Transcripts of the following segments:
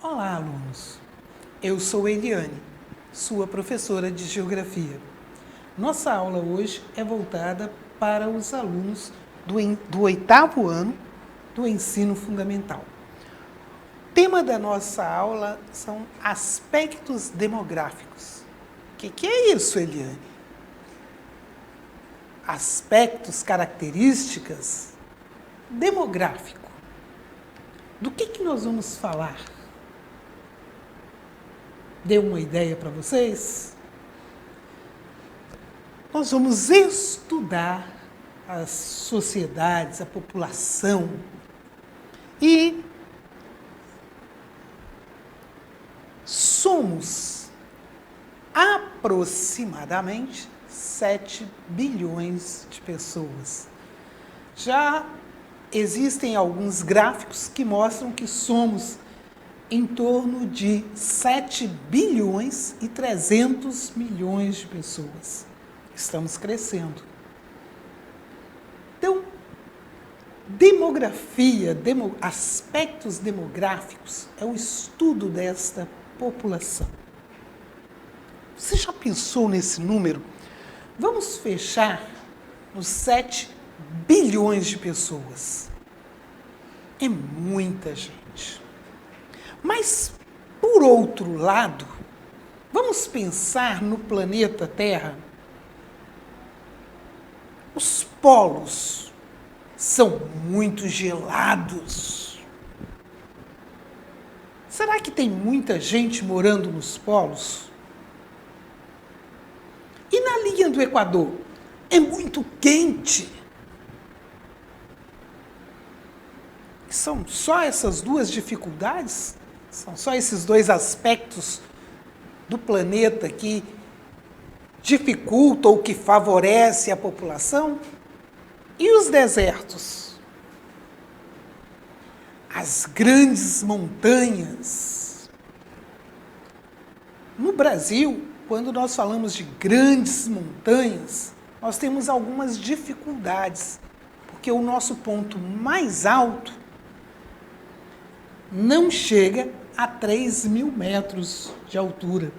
Olá, alunos. Eu sou Eliane, sua professora de Geografia. Nossa aula hoje é voltada para os alunos do oitavo ano do ensino fundamental. O tema da nossa aula são aspectos demográficos. O que é isso, Eliane? Aspectos, características demográfico. Do que nós vamos falar? Deu uma ideia para vocês? Nós vamos estudar as sociedades, a população e somos aproximadamente 7 bilhões de pessoas. Já existem alguns gráficos que mostram que somos em torno de 7 bilhões e 300 milhões de pessoas. Estamos crescendo. Então, demografia, aspectos demográficos é o estudo desta população. Você já pensou nesse número? Vamos fechar nos 7 bilhões de pessoas. É muita gente. Mas, por outro lado, vamos pensar no planeta Terra. Os polos são muito gelados. Será que tem muita gente morando nos polos? E na linha do Equador? É muito quente. São só essas duas dificuldades? São só esses dois aspectos do planeta que dificultam ou que favorecem a população? E os desertos? As grandes montanhas? No Brasil, quando nós falamos de grandes montanhas, nós temos algumas dificuldades, porque o nosso ponto mais alto não chega a 3.000 metros de altura.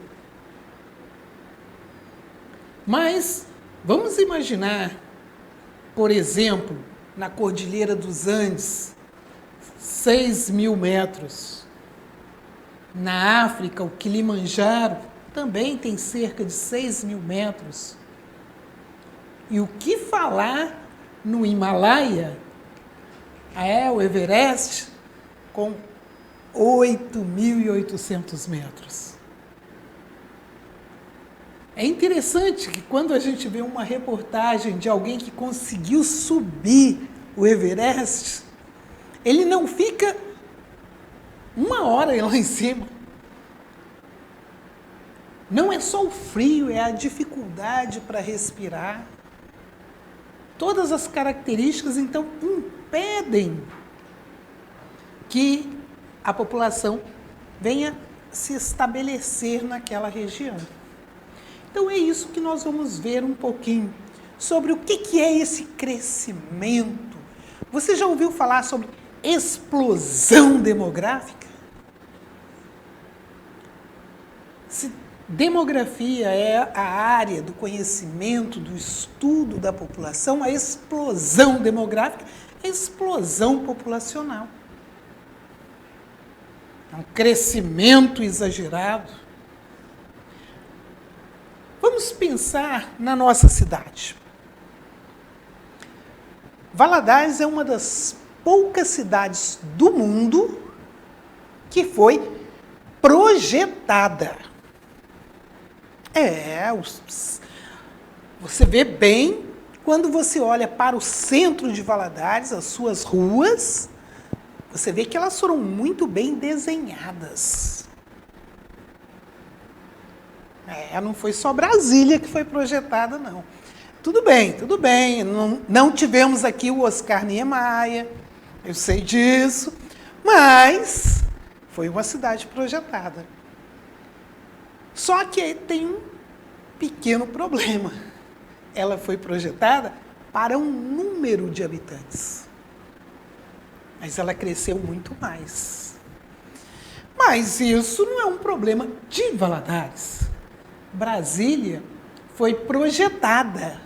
Mas vamos imaginar, por exemplo, na Cordilheira dos Andes, 6.000 metros. Na África, o Kilimanjaro também tem cerca de 6.000 metros. E o que falar no Himalaia, o Everest, com 8.800 metros. É interessante que quando a gente vê uma reportagem de alguém que conseguiu subir o Everest, ele não fica uma hora lá em cima. Não é só o frio, é a dificuldade para respirar. Todas as características, então, impedem que a população venha se estabelecer naquela região. Então, é isso que nós vamos ver um pouquinho sobre o que é esse crescimento. Você já ouviu falar sobre explosão demográfica? Se demografia é a área do conhecimento, do estudo da população, a explosão demográfica é a explosão populacional. É um crescimento exagerado. Vamos pensar na nossa cidade. Valadares é uma das poucas cidades do mundo que foi projetada. Você vê bem quando você olha para o centro de Valadares, as suas ruas, você vê que elas foram muito bem desenhadas. Não foi só Brasília que foi projetada, não. Tudo bem. Não tivemos aqui o Oscar Niemeyer, eu sei disso, mas foi uma cidade projetada. Só que tem um pequeno problema. Ela foi projetada para um número de habitantes. Mas ela cresceu muito mais. Mas isso não é um problema de Valadares. Brasília foi projetada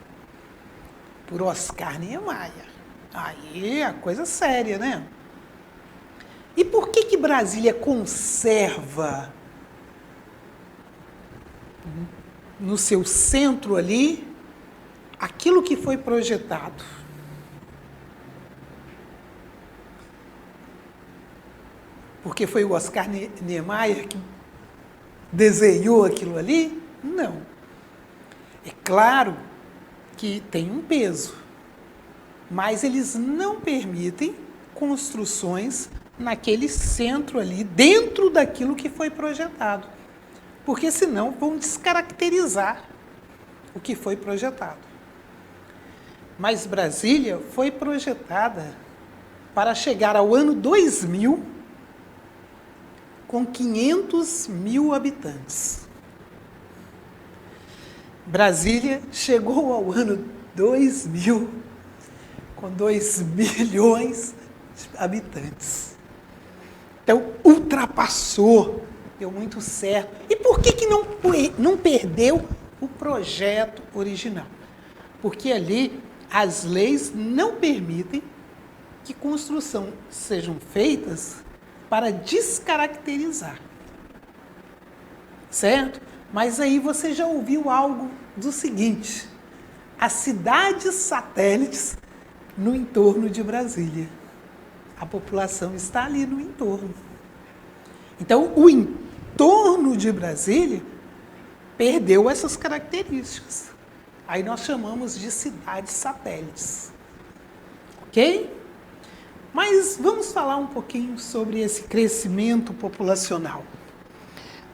por Oscar Niemeyer. Aí é coisa séria, né? E por que Brasília conserva no seu centro ali aquilo que foi projetado? Porque foi o Oscar Niemeyer que desenhou aquilo ali? Não. É claro que tem um peso, mas eles não permitem construções naquele centro ali, dentro daquilo que foi projetado. Porque senão vão descaracterizar o que foi projetado. Mas Brasília foi projetada para chegar ao ano 2000 com 500 mil habitantes. Brasília chegou ao ano 2000 com 2 milhões de habitantes. Então, ultrapassou, deu muito certo. E por que não perdeu o projeto original? Porque ali as leis não permitem que construções sejam feitas para descaracterizar. Certo? Mas aí você já ouviu algo do seguinte: as cidades satélites no entorno de Brasília. A população está ali no entorno. Então, o entorno de Brasília perdeu essas características. Aí nós chamamos de cidades satélites. Ok? Mas vamos falar um pouquinho sobre esse crescimento populacional.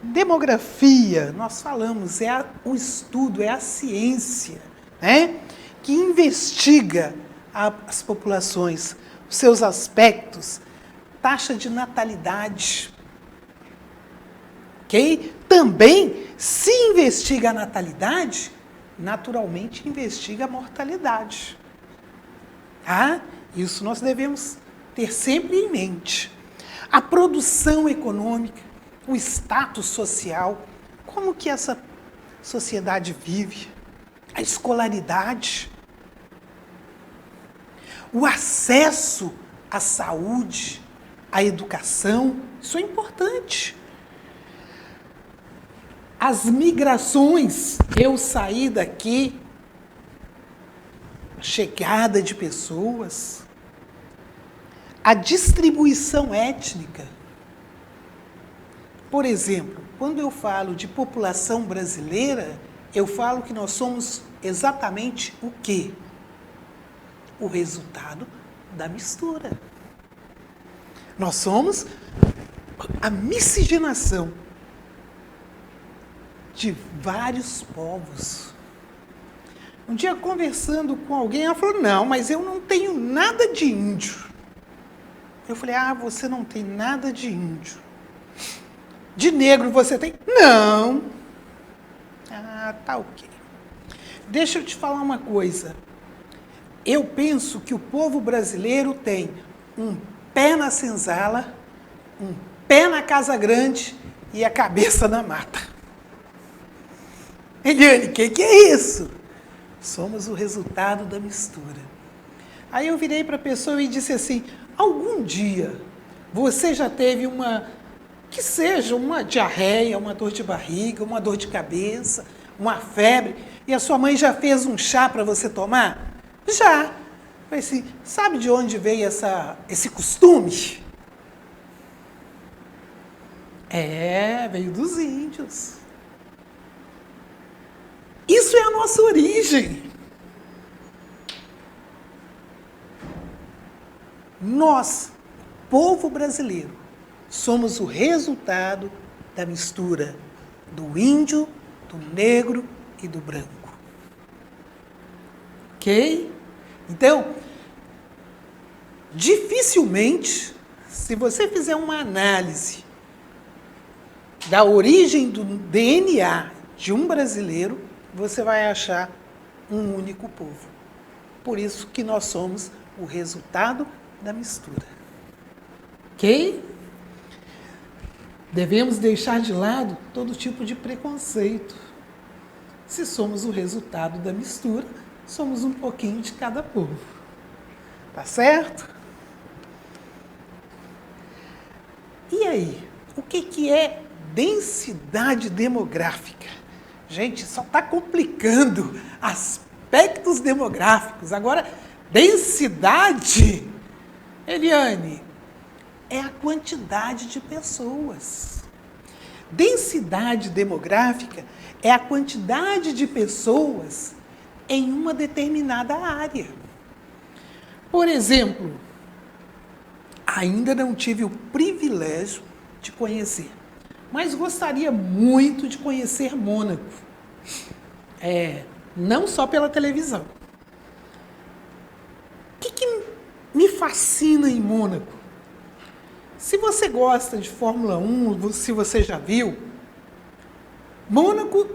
Demografia, nós falamos, o estudo, é a ciência, né, que investiga as populações, os seus aspectos, taxa de natalidade. Ok? Também, se investiga a natalidade, naturalmente investiga a mortalidade. Tá? Isso nós devemos ter sempre em mente. A produção econômica, o status social, como que essa sociedade vive, a escolaridade, o acesso à saúde, à educação, isso é importante. As migrações, eu saí daqui, a chegada de pessoas, a distribuição étnica. Por exemplo, quando eu falo de população brasileira, eu falo que nós somos exatamente o quê? O resultado da mistura. Nós somos a miscigenação de vários povos. Um dia, conversando com alguém, ela falou: não, mas eu não tenho nada de índio. Eu falei: ah, você não tem nada de índio. De negro você tem? Não. Ah, tá ok. Deixa eu te falar uma coisa. Eu penso que o povo brasileiro tem um pé na senzala, um pé na casa grande e a cabeça na mata. Eliane, o que é isso? Somos o resultado da mistura. Aí eu virei para a pessoa e disse assim: algum dia você já teve que seja uma diarreia, uma dor de barriga, uma dor de cabeça, uma febre, e a sua mãe já fez um chá para você tomar? Já. Falei assim: sabe de onde veio esse costume? Veio dos índios. Isso é a nossa origem. Nós, povo brasileiro, somos o resultado da mistura do índio, do negro e do branco. Ok? Então, dificilmente, se você fizer uma análise da origem do DNA de um brasileiro, você vai achar um único povo. Por isso que nós somos o resultado da mistura. Ok? Devemos deixar de lado todo tipo de preconceito. Se somos o resultado da mistura, somos um pouquinho de cada povo. Tá certo? E aí, o que é densidade demográfica? Gente, só está complicando aspectos demográficos. Agora, densidade, Eliane, é a quantidade de pessoas. Densidade demográfica é a quantidade de pessoas em uma determinada área. Por exemplo, ainda não tive o privilégio de conhecer, mas gostaria muito de conhecer Mônaco. Não só pela televisão. O que me fascina em Mônaco? Se você gosta de Fórmula 1, se você já viu, Mônaco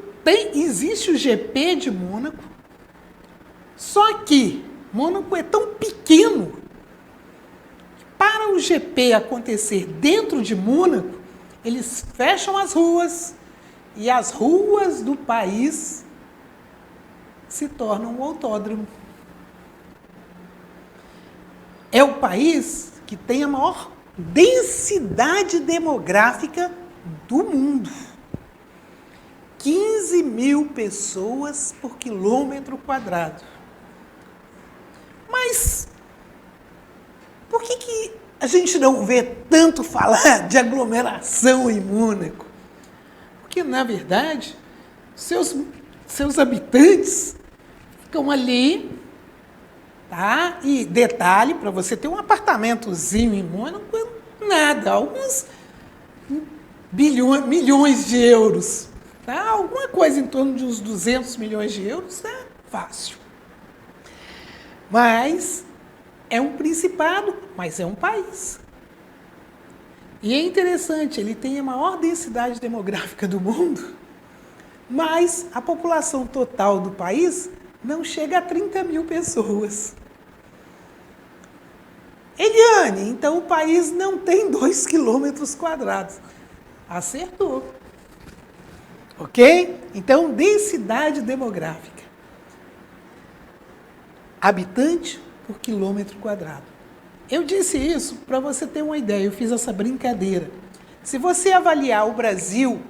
existe o GP de Mônaco, só que Mônaco é tão pequeno que para o GP acontecer dentro de Mônaco, eles fecham as ruas e as ruas do país se tornam um autódromo. É o país que tem a maior densidade demográfica do mundo. 15 mil pessoas por quilômetro quadrado. Mas por que a gente não vê tanto falar de aglomeração em Mônaco? Porque, na verdade, seus habitantes ficam ali, tá? E detalhe, para você ter um apartamentozinho em Mônaco, nada, alguns milhões de euros. Tá? Alguma coisa em torno de uns 200 milhões de euros, é fácil. Mas é um principado, mas é um país. E é interessante, ele tem a maior densidade demográfica do mundo, mas a população total do país não chega a 30 mil pessoas. Eliane, então o país não tem 2 quilômetros quadrados. Acertou. Ok? Então, densidade demográfica. Habitante por quilômetro quadrado. Eu disse isso para você ter uma ideia, eu fiz essa brincadeira. Se você avaliar o Brasil,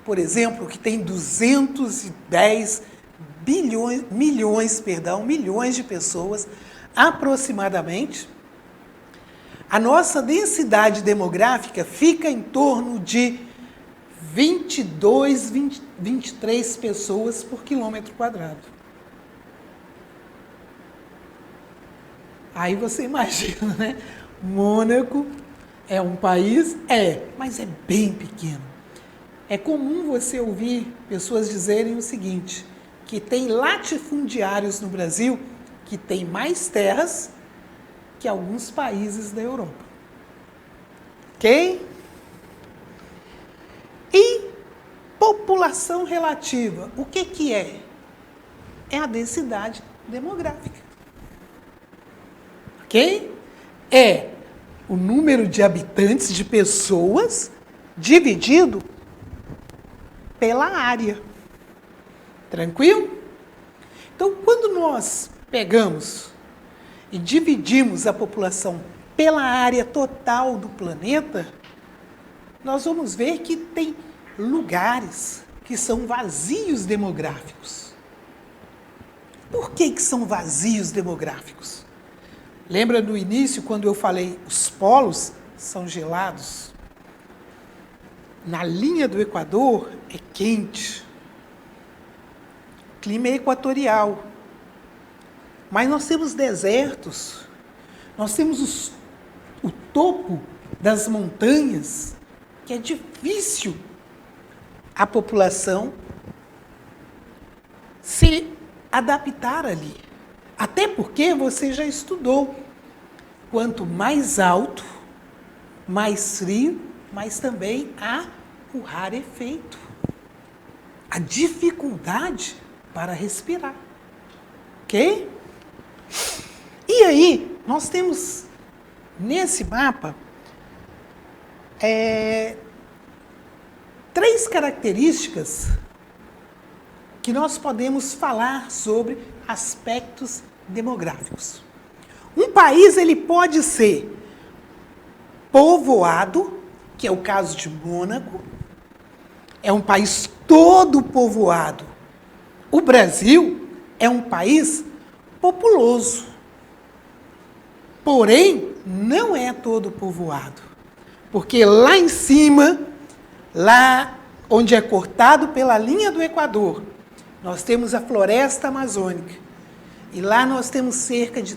por exemplo, que tem 210 milhões de pessoas, aproximadamente, a nossa densidade demográfica fica em torno de 23 pessoas por quilômetro quadrado. Aí você imagina, né? Mônaco é um país? Mas é bem pequeno. É comum você ouvir pessoas dizerem o seguinte, que tem latifundiários no Brasil que têm mais terras que alguns países da Europa. Ok? E população relativa, o que é? É a densidade demográfica. Ok? É o número de habitantes, de pessoas, dividido pela área. Tranquilo? Então, quando nós pegamos e dividimos a população pela área total do planeta, nós vamos ver que tem lugares que são vazios demográficos. Por que são vazios demográficos? Lembra no início, quando eu falei os polos são gelados? Na linha do Equador é quente. O clima é equatorial. Mas nós temos desertos, nós temos o topo das montanhas, que é difícil a população se adaptar ali. Até porque você já estudou. Quanto mais alto, mais frio, mas também há o rarefeito. A dificuldade para respirar. Ok? E aí, nós temos nesse mapa 3 características que nós podemos falar sobre aspectos demográficos. Um país ele pode ser povoado, que é o caso de Mônaco, é um país todo povoado. O Brasil é um país populoso, porém não é todo povoado, porque lá em cima, lá onde é cortado pela linha do Equador, nós temos a floresta amazônica, e lá nós temos cerca de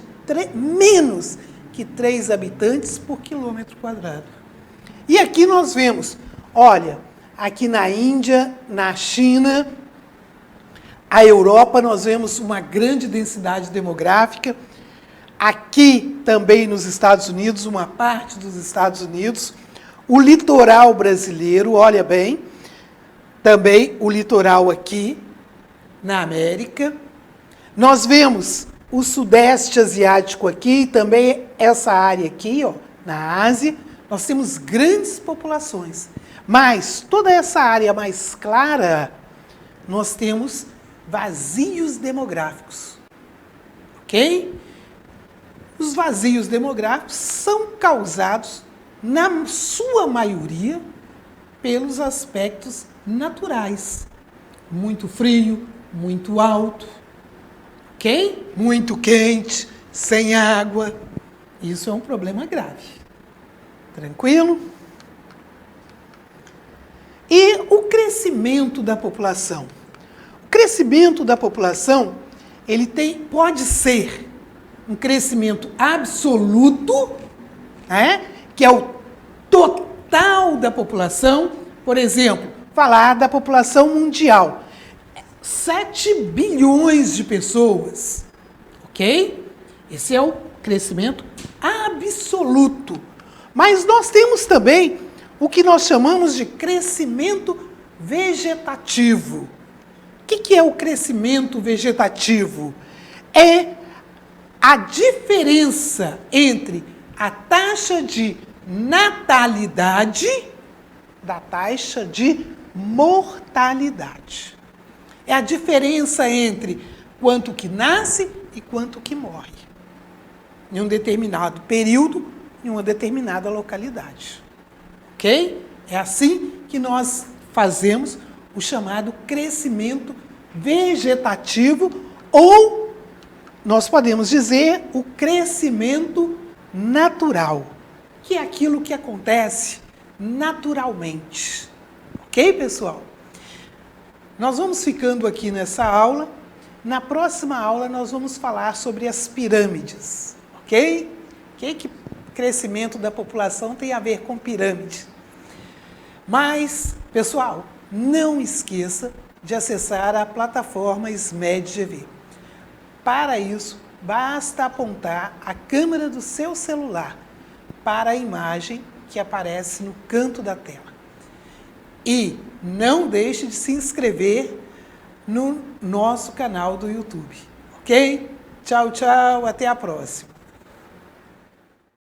menos que 3 habitantes por quilômetro quadrado. E aqui nós vemos, olha, aqui na Índia, na China, a Europa, nós vemos uma grande densidade demográfica. Aqui também nos Estados Unidos, uma parte dos Estados Unidos, o litoral brasileiro, olha bem, também o litoral aqui na América. Nós vemos o Sudeste Asiático aqui, também essa área aqui, ó, na Ásia. Nós temos grandes populações, mas toda essa área mais clara, nós temos vazios demográficos, ok? Os vazios demográficos são causados, na sua maioria, pelos aspectos naturais. Muito frio, muito alto, ok? Muito quente, sem água. Isso é um problema grave. Tranquilo? E o crescimento da população? O crescimento da população, ele pode ser um crescimento absoluto, né, que é o total da população. Por exemplo, falar da população mundial. 7 bilhões de pessoas, ok? Esse é o crescimento absoluto. Mas nós temos também o que nós chamamos de crescimento vegetativo. O que é o crescimento vegetativo? É a diferença entre a taxa de natalidade da taxa de mortalidade. É a diferença entre quanto que nasce e quanto que morre em um determinado período, em uma determinada localidade. Ok? É assim que nós fazemos o chamado crescimento vegetativo, ou nós podemos dizer o crescimento natural, que é aquilo que acontece naturalmente. Ok, pessoal? Nós vamos ficando aqui nessa aula. Na próxima aula nós vamos falar sobre as pirâmides, ok? Que crescimento da população tem a ver com pirâmide. Mas, pessoal, não esqueça de acessar a plataforma SMED-GV. Para isso, basta apontar a câmera do seu celular para a imagem que aparece no canto da tela. E não deixe de se inscrever no nosso canal do YouTube, ok? Tchau, tchau, até a próxima.